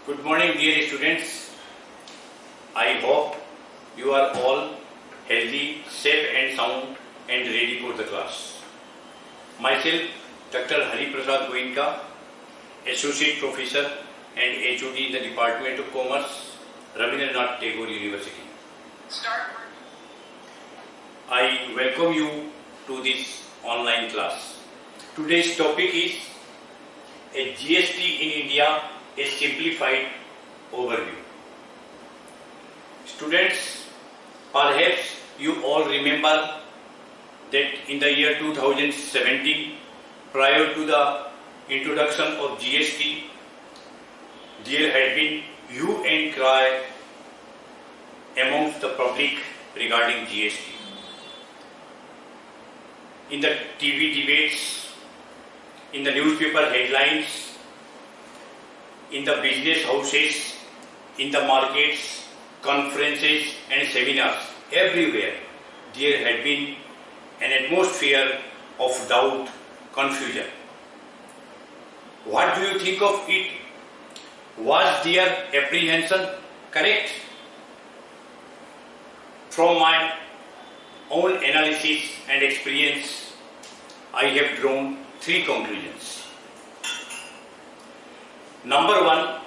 Good morning, dear students. I hope you are all healthy, safe and sound and ready for the class. Myself, Dr. Hari Prasad Goenka, Associate Professor and HOD in the Department of Commerce, Rabindranath Tagore University. I welcome you to this online class. Today's topic is a GST in India, a simplified overview. Students, perhaps you all remember that in the year 2017, prior to the introduction of GST, there had been hue and cry amongst the public regarding GST. In the TV debates, in the newspaper headlines, in the business houses, in the markets, conferences and seminars, everywhere there had been an atmosphere of doubt, confusion. What do you think of it? Was their apprehension correct? From my own analysis and experience, I have drawn three conclusions. Number one,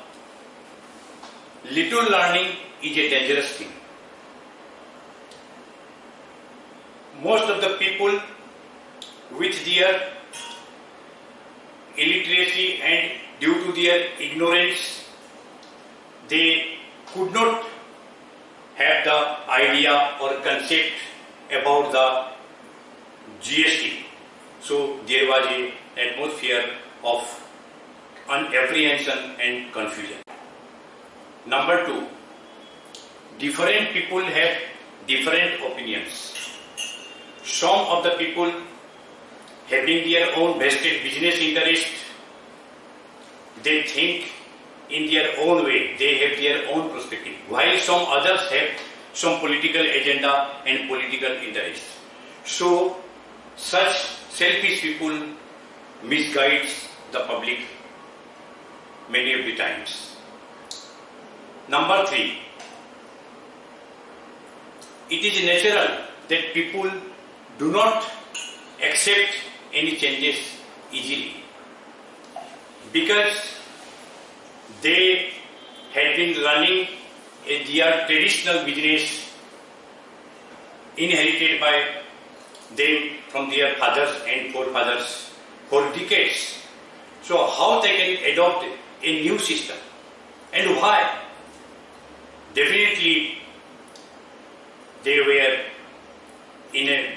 little learning is a dangerous thing. Most of the people with their illiteracy and due to their ignorance, they could not have the idea or concept about the GST. So there was an atmosphere of apprehension and confusion. Number two, different people have different opinions. Some of the people having their own vested business interest, they think in their own way, they have their own perspective, while some others have some political agenda and political interest. So such selfish people misguides the public many of the times. Number three, it is natural that people do not accept any changes easily because they had been running their traditional business inherited by them from their fathers and forefathers for decades. So how they can adopt a new system and why? Definitely they were in a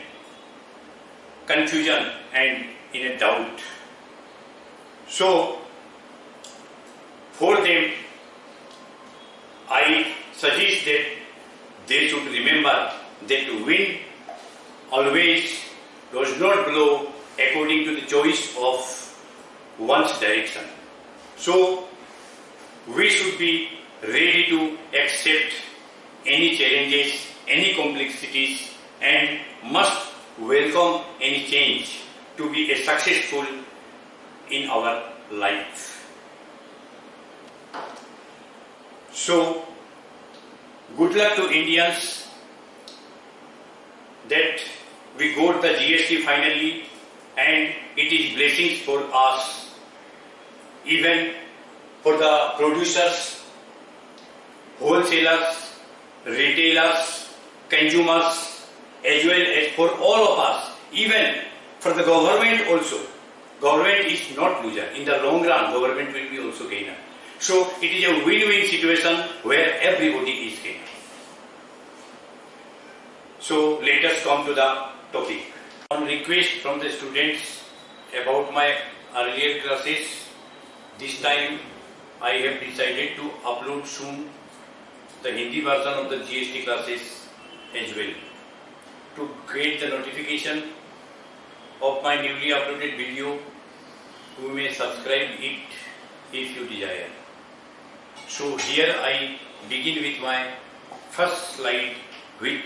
confusion and in a doubt. So for them, I suggest that they should remember that wind always does not blow according to the choice of one's direction. So we should be ready to accept any challenges, any complexities and must welcome any change to be successful in our life. So good luck to Indians that we got the GST finally and it is blessings for us, even for the producers, wholesalers, retailers, consumers, as well as for all of us, even for the government also. Government is not loser. In the long run, government will be also gainer. So it is a win-win situation where everybody is gainer. So let us come to the topic. On request from the students about my earlier classes, this time I have decided to upload soon the Hindi version of the GST classes as well. To get the notification of my newly uploaded video, you may subscribe it if you desire. So here I begin with my first slide which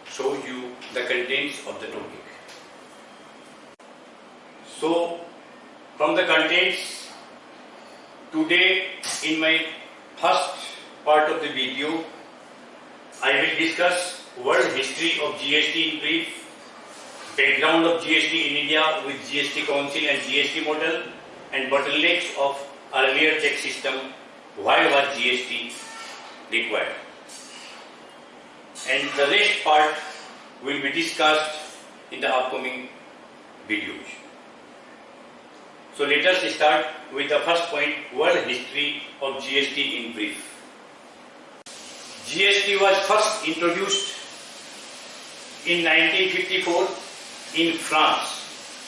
shows you the contents of the topic. So from the contents, today in my first part of the video, I will discuss world history of GST in brief, background of GST in India with GST Council and GST model, and bottlenecks of earlier tax system. Why was GST required? And the rest part will be discussed in the upcoming videos. So let us start with the first point, world history of GST in brief. GST was first introduced in 1954 in France.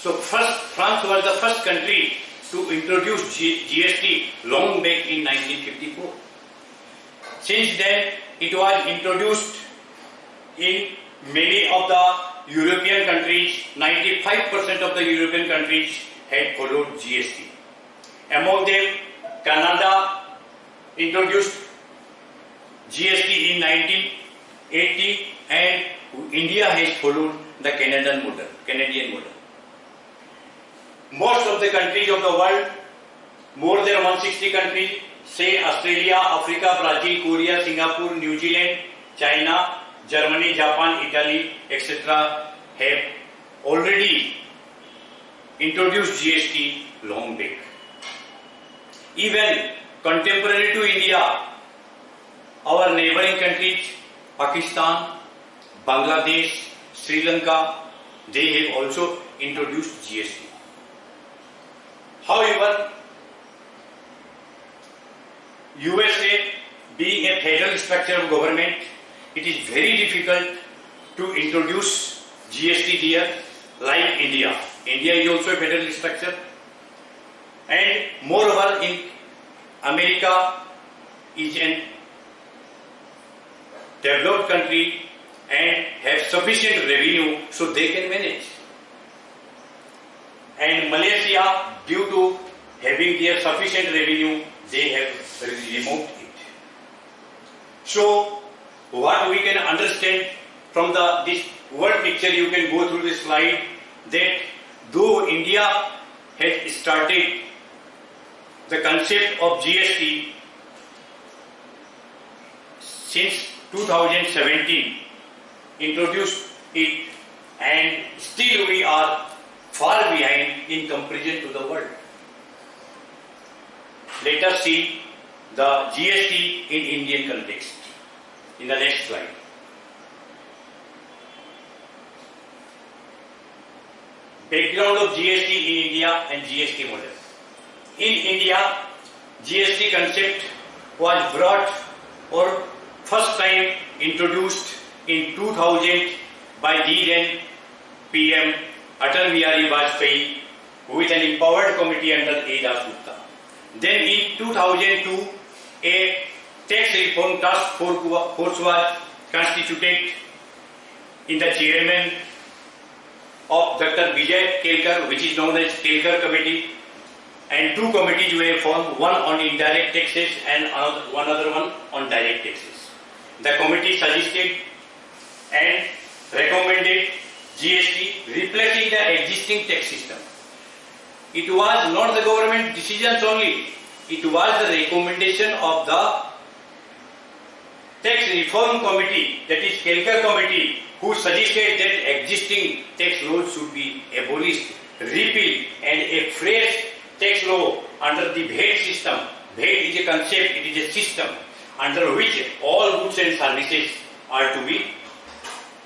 So France was the first country to introduce GST long back in 1954. Since then, it was introduced in many of the European countries. 95% of the European countries had followed GST. Among them, Canada introduced GST in 1980 and India has followed the Canadian model. Most of the countries of the world, more than 160 countries, say Australia, Africa, Brazil, Korea, Singapore, New Zealand, China, Germany, Japan, Italy, etc. have already introduced GST long back. Even contemporary to India, our neighboring countries, Pakistan, Bangladesh, Sri Lanka, they have also introduced GST. However, USA being a federal structure of government, it is very difficult to introduce GST here like India. India is also a federal structure, and moreover in America is a developed country and have sufficient revenue so they can manage. And Malaysia, due to having their sufficient revenue, they have removed it. So what we can understand from this world picture, you can go through this slide, that though India has started the concept of GST since 2017, introduced it, and still we are far behind in comparison to the world. Let us see the GST in Indian context in the next slide. Background of GST in India and GST model. In India, GST concept was brought or first time introduced in 2000 by the then PM Atal Bihari Vajpayee with an empowered committee under A. Das Gupta. Then in 2002, a tax reform task force was constituted in the chairman of Dr. Vijay Kelkar, which is known as Kelkar Committee, and two committees were formed, one on indirect taxes and one other one on direct taxes. The committee suggested and recommended GST replacing the existing tax system. It was not the government decisions only, it was the recommendation of the tax reform committee, that is Kelkar Committee, who suggested that existing tax laws should be abolished, repealed, and a fresh tax law under the VAT system. VAT is a concept, it is a system under which all goods and services are to be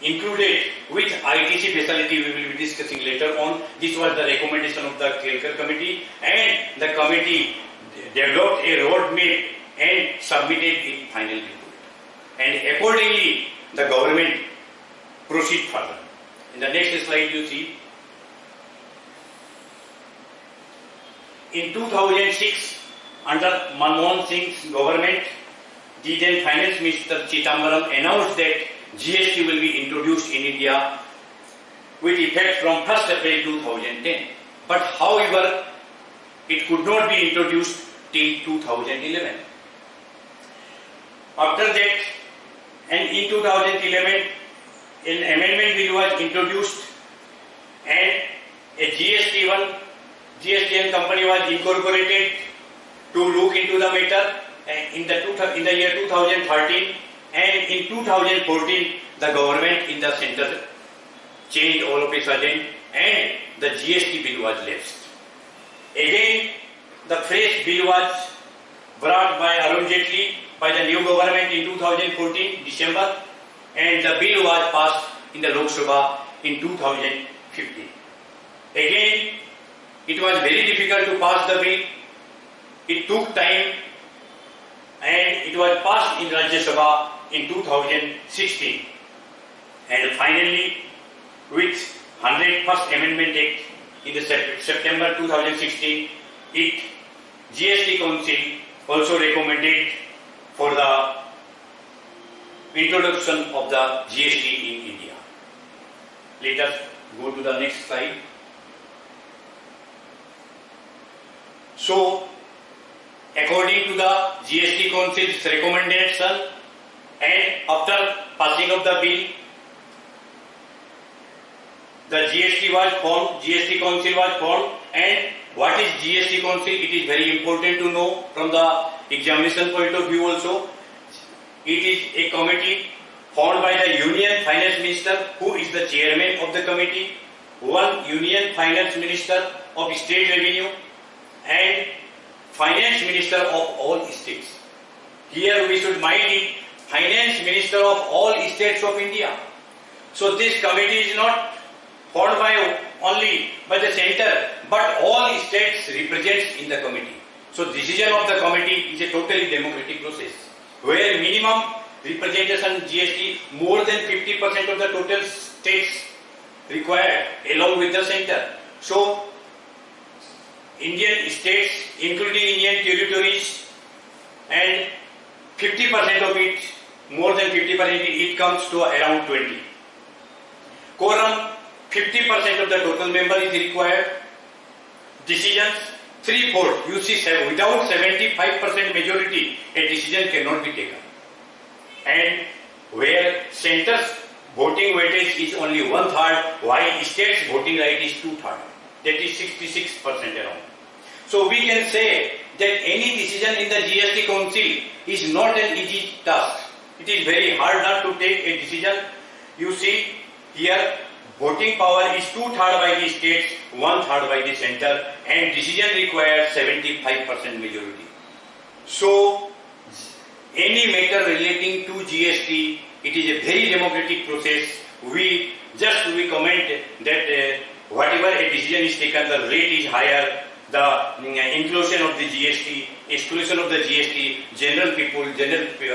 included with ITC facility. We will be discussing later on. This was the recommendation of the Kelkar Committee, and the committee developed a roadmap and submitted its final report. And accordingly, the government proceed further. In the next slide you see, in 2006, under Manmohan Singh's government, the then Finance Minister Chidambaram announced that GST will be introduced in India with effect from 1st April 2010. But however, it could not be introduced till 2011. After that, and in 2011, an amendment bill was introduced and a GST company was incorporated to look into the matter, in the year 2013, and in 2014 the government in the center changed all of a sudden, and the GST bill was lapsed. Again, the fresh bill was brought by Arun Jaitley by the new government in 2014 December, and the bill was passed in the Lok Sabha in 2015. Again, it was very difficult to pass the bill. It took time, and it was passed in Rajya Sabha in 2016. And finally, with 101st Amendment Act in the September 2016, GST Council also recommended for the introduction of the GST in India. Let us go to the next slide. So, according to the GST Council's recommendation, and after passing of the bill, the GST was formed, GST Council was formed. And what is GST Council? It is very important to know from the examination point of view also. It is a committee formed by the Union Finance Minister, who is the chairman of the committee, one Union Finance Minister of State Revenue, and Finance Minister of all states. Here we should mind it, Finance Minister of all states of India. So this committee is not formed by only by the center, but all states represents in the committee. So decision of the committee is a totally democratic process, where minimum representation GST more than 50% of the total states required along with the center. So Indian states, including Indian territories, and 50% of it, more than 50%, it comes to around 20. Quorum, 50% of the total member is required. Decisions, 3/4. You see, without 75% majority, a decision cannot be taken. And where center's voting weightage is only 1/3, while states' voting right is 2/3. That is 66% around. So we can say that any decision in the GST Council is not an easy task. It is very hard not to take a decision. You see here, voting power is 2/3 by the states, 1/3 by the center, and decision requires 75% majority. So any matter relating to GST, it is a very democratic process. We comment that whatever a decision is taken, the rate is higher, the inclusion of the GST, exclusion of the GST, general people,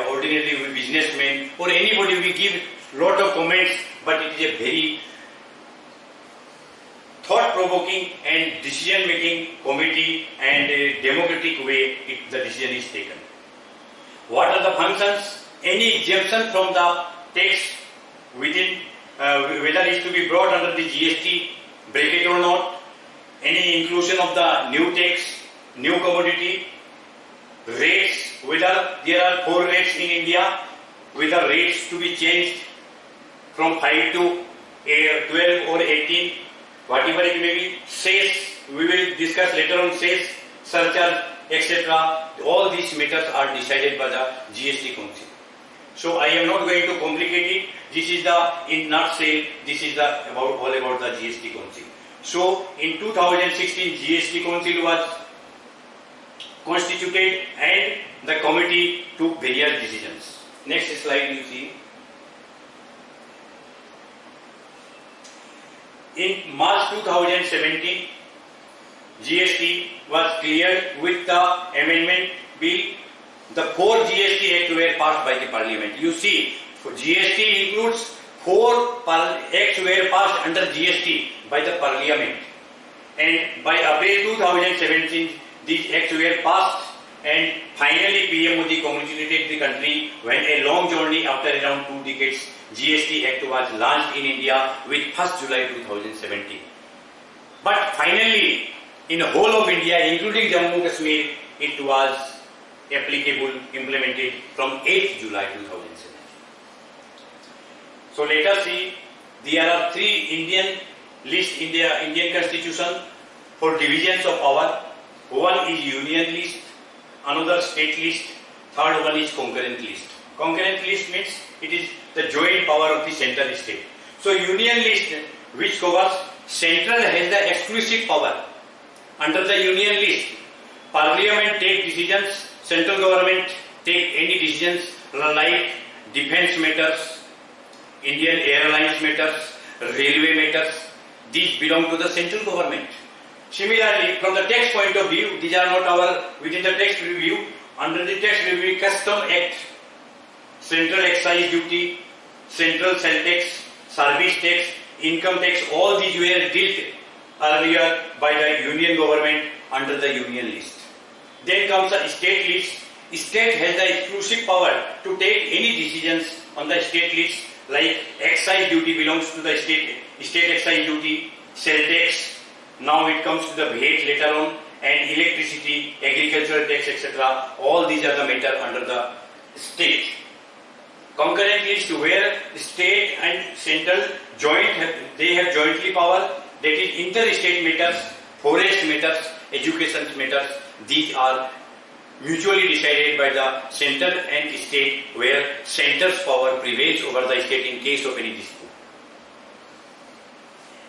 ordinary businessmen, or anybody, we give lot of comments, but it is a very thought-provoking and decision-making committee, and a democratic way the decision is taken. What are the functions? Any exemption from the tax within, whether it is to be brought under the GST bracket or not, any inclusion of the new tax, new commodity, rates, whether there are 4 rates in India, whether rates to be changed from 5 to 12 or 18, whatever it may be, cess, we will discuss later on cess, surcharge, etc. All these matters are decided by the GST Council. So I am not going to complicate it. This is the, in nutshell, this is the all about the GST Council. So in 2016, GST Council was constituted, and the committee took various decisions. Next slide you see. In March 2017, GST was cleared with the amendment bill. The 4 GST Acts were passed by the Parliament. You see, for GST includes 4 Acts were passed under GST by the Parliament. And by April 2017, these Acts were passed, and finally PM Modi congratulated the country when a long journey after around 2 decades, GST Act was launched in India with 1st July 2017. But finally, in the whole of India, including Jammu Kashmir, it was applicable, implemented from 8th July 2017. So let us see, there are 3 Indian lists in the Indian Constitution for divisions of power. One is union list, another state list, Third one is concurrent list. Concurrent list means it is the joint power of the central state. So union list, which covers central has the exclusive power. Under the union list, Parliament take decisions, central government take any decisions like defense matters, Indian Airlines matters, railway matters. These belong to the central government. Similarly, from the tax point of view, these are not our within the tax review. Under the tax review, Custom Act, central excise duty, central sell tax, service tax, income tax, all these were dealt earlier by the union government under the union list. Then comes the state list. State has the exclusive power to take any decisions on the state list, like excise duty belongs to the state excise duty, sell tax. Now it comes to the VAT later on, and electricity, agricultural tax, etc. All these are the matter under the state. Concurrent list where state and central they have jointly power, that is interstate matters, forest matters, education matters. These are mutually decided by the center and state, where center's power prevails over the state in case of any dispute.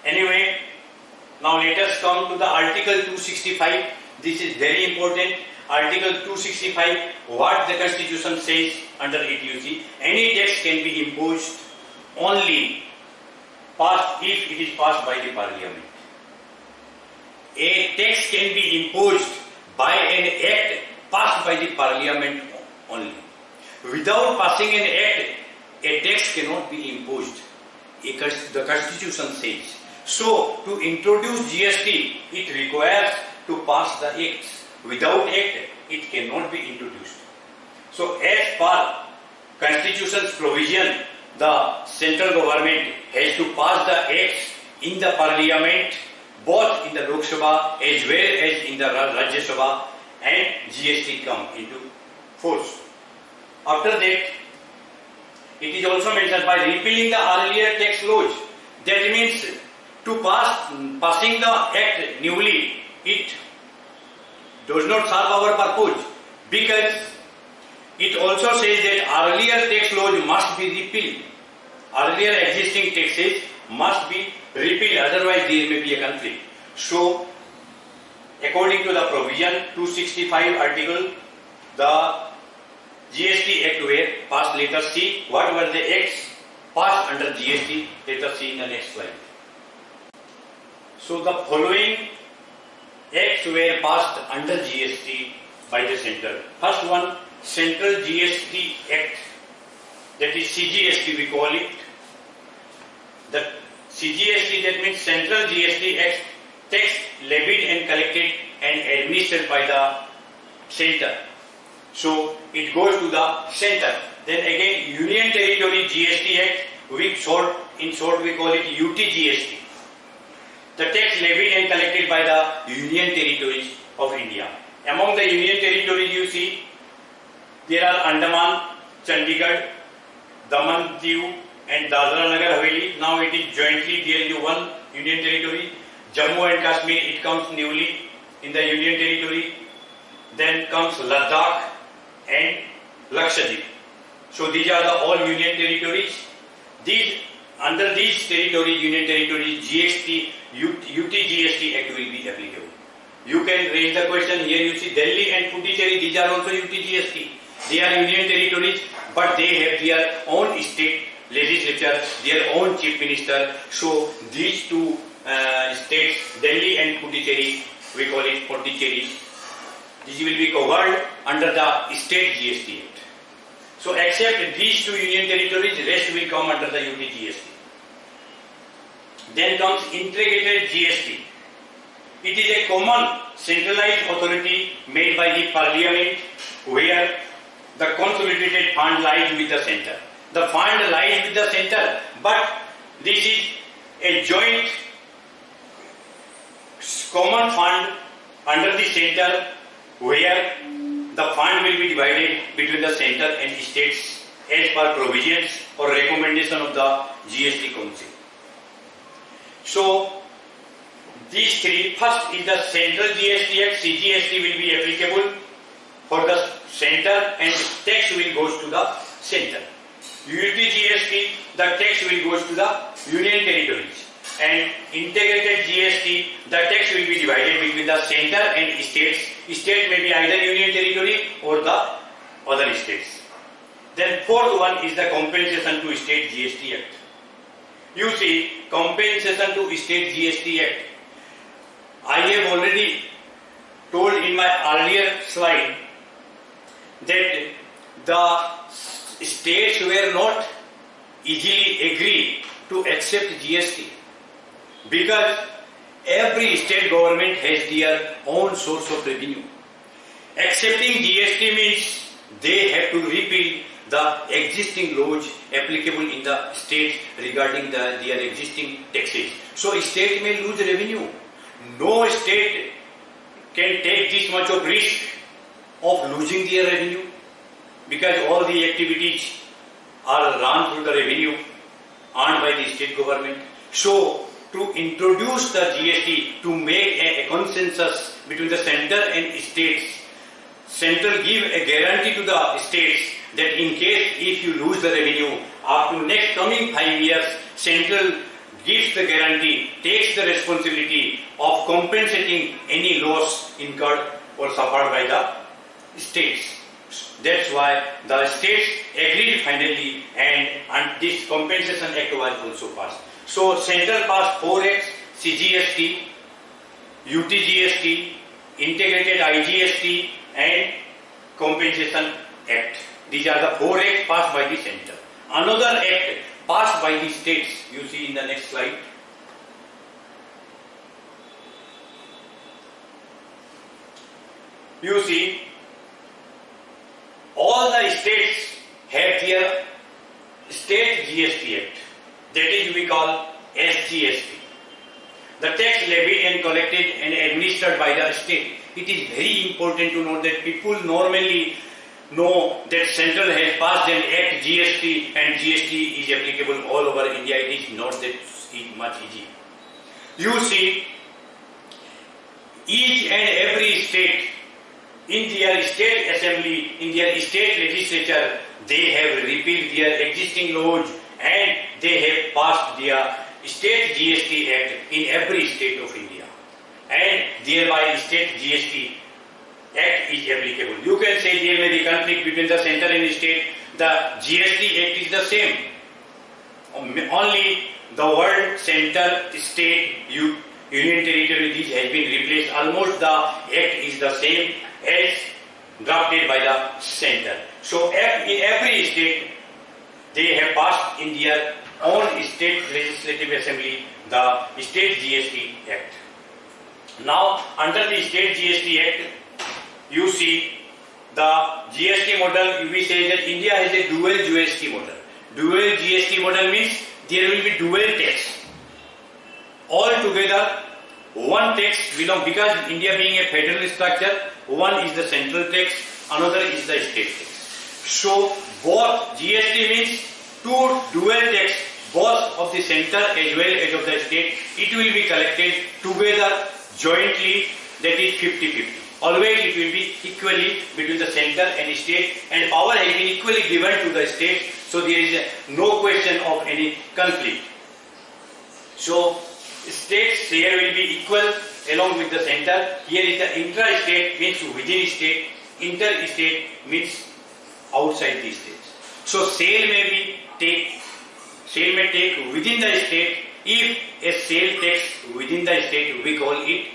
Anyway, now let us come to the Article 265. This is very important. Article 265, what the Constitution says under it, you see, any tax can be imposed only if it is passed by the Parliament. A tax can be imposed by an act passed by the Parliament only. Without passing an act, a tax cannot be imposed. The Constitution says. So, to introduce GST, it requires to pass the acts. Without act, it cannot be introduced. So, as per Constitution's provision, the central government has to pass the acts in the Parliament, both in the Lok Sabha as well as in the Rajya Sabha, and GST come into force. After that, it is also mentioned by repealing the earlier tax laws. That means to passing the act newly, it does not serve our purpose, because it also says that earlier tax laws must be repealed. Earlier existing taxes must be repealed, otherwise there may be a conflict. So, according to the provision 265 article, the GST Act were passed. Let us see what were the acts passed under GST. Let us see in the next slide. So the following acts were passed under GST by the center. First one, Central GST Act, that is CGST we call it. The CGST, that means Central GST Act, tax levied and collected and administered by the center. So it goes to the center. Then again, Union Territory GST Act, in short we call it UTGST. The tax levied and collected by the Union Territories of India. Among the Union Territories, you see, there are Andaman, Chandigarh, Daman, Diu, and Dadra Nagar Haveli. Now it is jointly there in one Union Territory. Jammu and Kashmir, it comes newly in the Union Territory. Then comes Ladakh and Lakshadweep. So these are the all Union Territories. Under these territories, Union Territories, UTGST Act will be applicable. You can raise the question here. You see Delhi and Puducherry, these are also UTGST. They are Union Territories, but they have their own state legislature, their own chief minister. So these two states, Delhi and Puducherry, we call it Puducherry, these will be covered under the state GST Act. So except these two Union Territories, rest will come under the UTGST. Then comes integrated GST. It is a common centralized authority made by the Parliament, where the consolidated fund lies with the center. The fund lies with the center, but this is a joint common fund under the center, where the fund will be divided between the center and states as per provisions or recommendation of the GST Council. So, these three, first is the Central GST Act, CGST will be applicable for the center and tax will goes to the center. Unity GST, the tax will goes to the union territories. And integrated GST, the tax will be divided between the center and states. State may be either union territory or the other states. Then fourth one is the compensation to state GST Act. You see, compensation to state GST Act. I have already told in my earlier slide that the states were not easily agree to accept GST because every state government has their own source of revenue. Accepting GST means they have to repeal the existing laws applicable in the states regarding their existing taxes. So state may lose revenue. No state can take this much of risk of losing their revenue because all the activities are run through the revenue earned by the state government. So to introduce the GST, to make a consensus between the center and states, central give a guarantee to the states that in case if you lose the revenue up to next coming 5 years, central gives the guarantee, takes the responsibility of compensating any loss incurred or suffered by the states. That's why the states agreed finally and this compensation act was also passed. So central passed 4 acts: CGST, UTGST, Integrated IGST and Compensation Act. These are the 4 acts passed by the center. Another act passed by the states, you see in the next slide. You see, all the states have their state GST Act. That is we call SGST. The tax levied and collected and administered by the state. It is very important to know that people normally know that central has passed an act GST and GST is applicable all over India. It is not that much easy. You see, each and every state in their state assembly, in their state legislature, they have repealed their existing laws and they have passed their state GST Act in every state of India. And thereby state GST Act is applicable. You can say there may be conflict between the center and state. The GST Act is the same. Only the word center, state, union territory, this has been replaced. Almost the act is the same as drafted by the center. So in every state, they have passed in their own state legislative assembly the state GST Act. Now, under the state GST Act, you see the GST model, we say that India has a dual GST model. Dual GST model means there will be dual tax. All together, one tax belongs, because India being a federal structure, one is the central tax, another is the state tax. So, both GST means two dual tax, both of the center as well as of the state, it will be collected together jointly, that is 50-50. Always it will be equally between the center and state, and power has been equally given to the state, so there is no question of any conflict. So state share will be equal along with the center. Here is the intra-state means within state, inter-state means outside the state. So sale may take within the state. If a sale takes within the state, we call it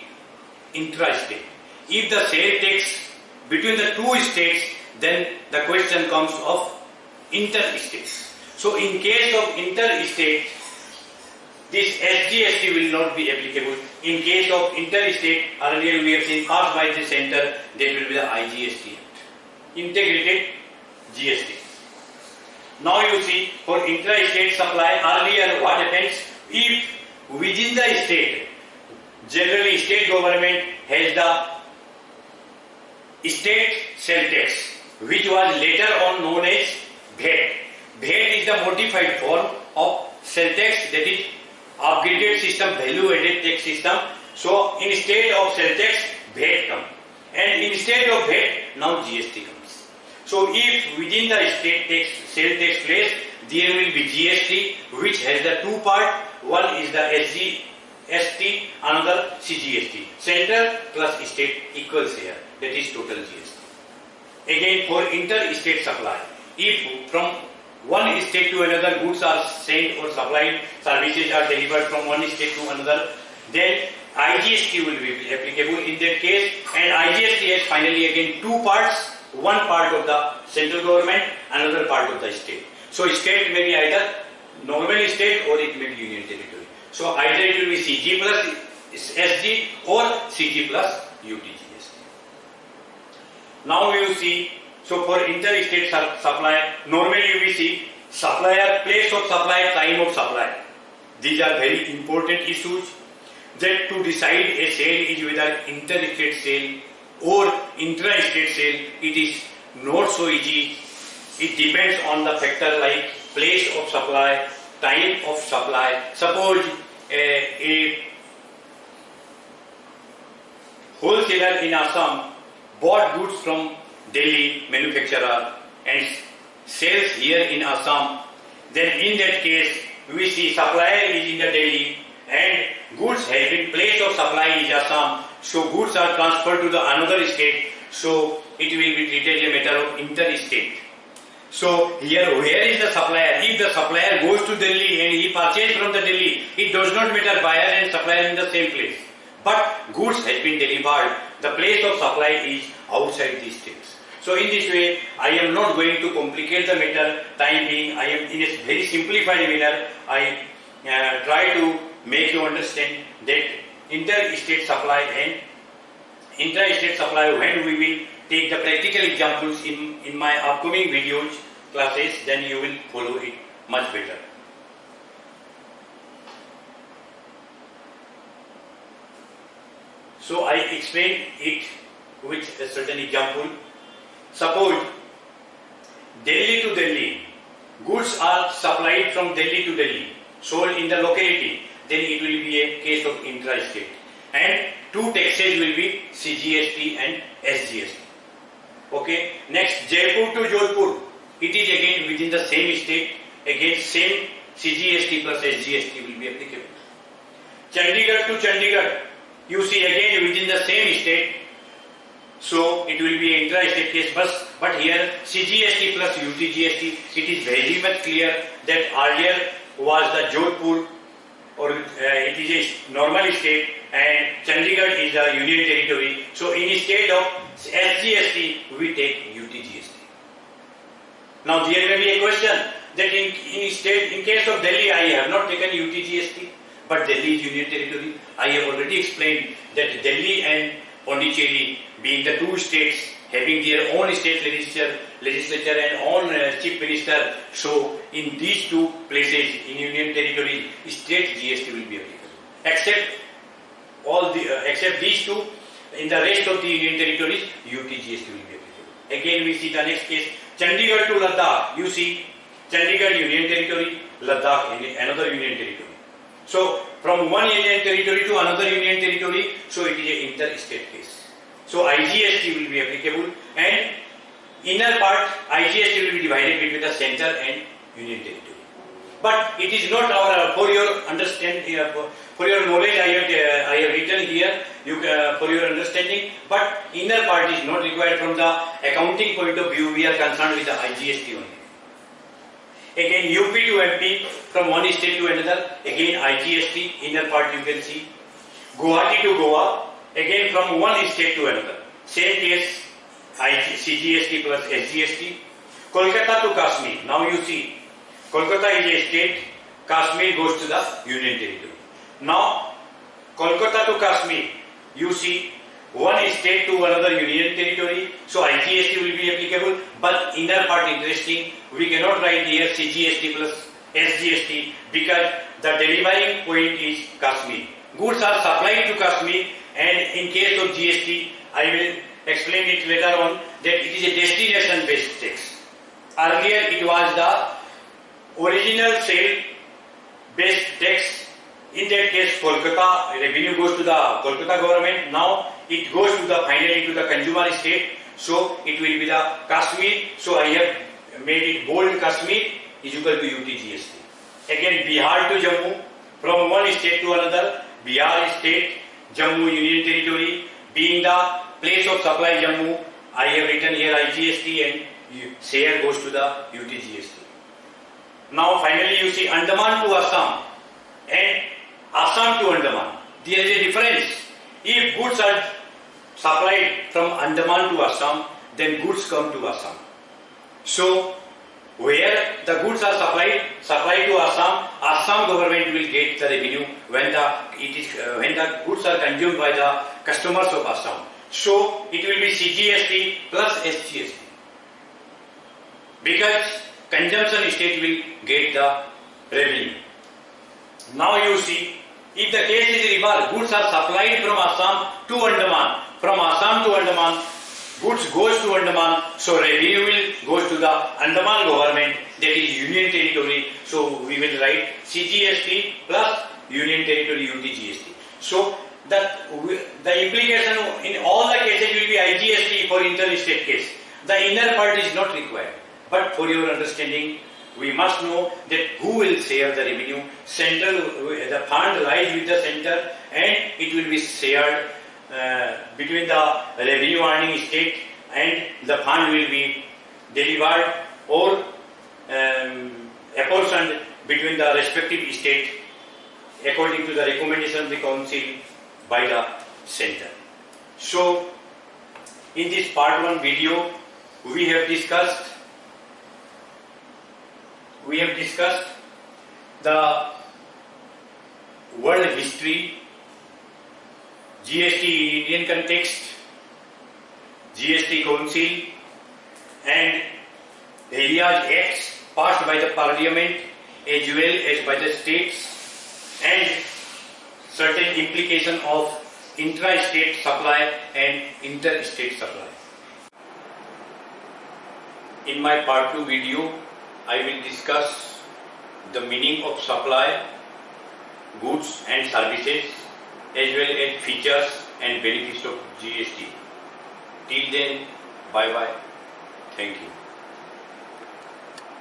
intra-state. If the sale takes between the two states, then the question comes of inter-states. So in case of inter-state, this SGST will not be applicable. In case of inter-state, earlier we have seen passed by the center, there will be the IGST Act, Integrated GST. Now you see, for intra-state supply, earlier what happens, if within the state, generally state government has the state sale tax, which was later on known as VAT. VAT is the modified form of sale tax, that is upgraded system, value added tax system. So instead of sale tax, VAT comes. And instead of VAT, now GST comes. So if within the state sale takes place, there will be GST, which has the two parts. One is the SGST, another CGST. Central plus state equals here. That is total GST. Again, for inter-state supply, if from one state to another goods are sent or supplied, services are delivered from one state to another, then IGST will be applicable in that case, and IGST has finally again two parts, one part of the central government, another part of the state. So state may be either normal state or it may be union territory. So either it will be CG plus SG or CG plus UTGST. Now you see, so for inter-state supply, normally we see supplier, place of supply, time of supply. These are very important issues. That to decide a sale is whether inter-state sale or intra-state sale, it is not so easy. It depends on the factor like place of supply, time of supply. Suppose a wholesaler in Assam bought goods from Delhi manufacturer and sells here in Assam. Then in that case, we see supplier is in the Delhi and goods have been place of supply is Assam. So goods are transferred to the another state. So it will be treated as a matter of inter-state. So here, where is the supplier? If the supplier goes to Delhi and he purchases from the Delhi, it does not matter buyer and supplier in the same place. But goods has been delivered. The place of supply is outside these states. So in this way, I am not going to complicate the matter. Time being, I am in a very simplified manner. I try to make you understand that inter-state supply and intra-state supply, when we will take the practical examples in my upcoming videos, classes, then you will follow it much better. So I explain it with a certain example. Suppose Delhi to Delhi, goods are supplied from Delhi to Delhi, sold in the locality, then it will be a case of intra-state. And two taxes will be CGST and SGST. Okay. Next, Jaipur to Jodhpur, it is again within the same state, again same CGST plus SGST will be applicable. Chandigarh to Chandigarh, you see again within the same state, so it will be an intra-state case, but here CGST plus UTGST, it is very much clear that earlier was the Jodhpur or it is a normal state and Chandigarh is a union territory. So instead of SGST, we take UTGST. Now there may be a question that in case of Delhi, I have not taken UTGST, but Delhi is union territory. I have already explained that Delhi and Pondicherry being the two states having their own state legislature and own chief minister, so in these two places in union territory, state GST will be applicable. Except these two, in the rest of the union territories, UTGST will be applicable. Again, we see the next case, Chandigarh to Ladakh. You see, Chandigarh union territory, Ladakh another union territory. So from one union territory to another union territory, so it is an interstate case. So IGST will be applicable and inner part IGST will be divided between the center and union territory. But it is not our, for your understanding, for your knowledge I have written here for your understanding, but inner part is not required from the accounting point of view. We are concerned with the IGST only. Again UP to MP, from one state to another, again IGST, inner part you can see. Guwahati to Goa, again from one state to another, same case, CGST plus SGST. Kolkata to Kashmir, now you see, Kolkata is a state, Kashmir goes to the union territory. Now, Kolkata to Kashmir, you see, one state to another union territory, so IGST will be applicable, but inner part interesting, we cannot write here CGST plus SGST because the delivering point is Kashmir. Goods are supplied to Kashmir, and in case of GST, I will explain it later on that it is a destination based tax. Earlier it was the original sale based tax. In that case, Kolkata revenue goes to the Kolkata government. Now it goes to the finally to the consumer state. So it will be the Kashmir. So I have made it bold. Kashmir is equal to UT GST. Again, Bihar to Jammu, from one state to another. Bihar state, Jammu Union Territory, being the place of supply Jammu, I have written here IGST and share goes to the UT GST. Now finally you see Andaman to Assam and Assam to Andaman. There is a difference. If goods are supplied from Andaman to Assam, then goods come to Assam. So where the goods are supplied to Assam, Assam government will get the revenue when the goods are consumed by the customers of Assam. So it will be CGST plus SGST. Because consumption state will get the revenue. Now you see, if the case is reversed, goods are supplied from Assam to Andaman. From Assam to Andaman, goods goes to Andaman, so revenue will go to the Andaman government, that is Union Territory. So we will write CGST plus Union Territory UT GST. So the implication in all the cases will be IGST for inter-state case. The inner part is not required. But for your understanding, we must know that who will share the revenue. Central, the fund lies with the center and it will be shared between the revenue earning state, and the fund will be delivered or apportioned between the respective state according to the recommendation of the council by the center. So in this part 1 video we have discussed the world history, GST in Indian context, GST Council and various acts passed by the Parliament as well as by the states, and certain implication of intra-state supply and inter-state supply. In my part 2 video, I will discuss the meaning of supply, goods and services, as well as features and benefits of GST. Till then, bye bye. Thank you.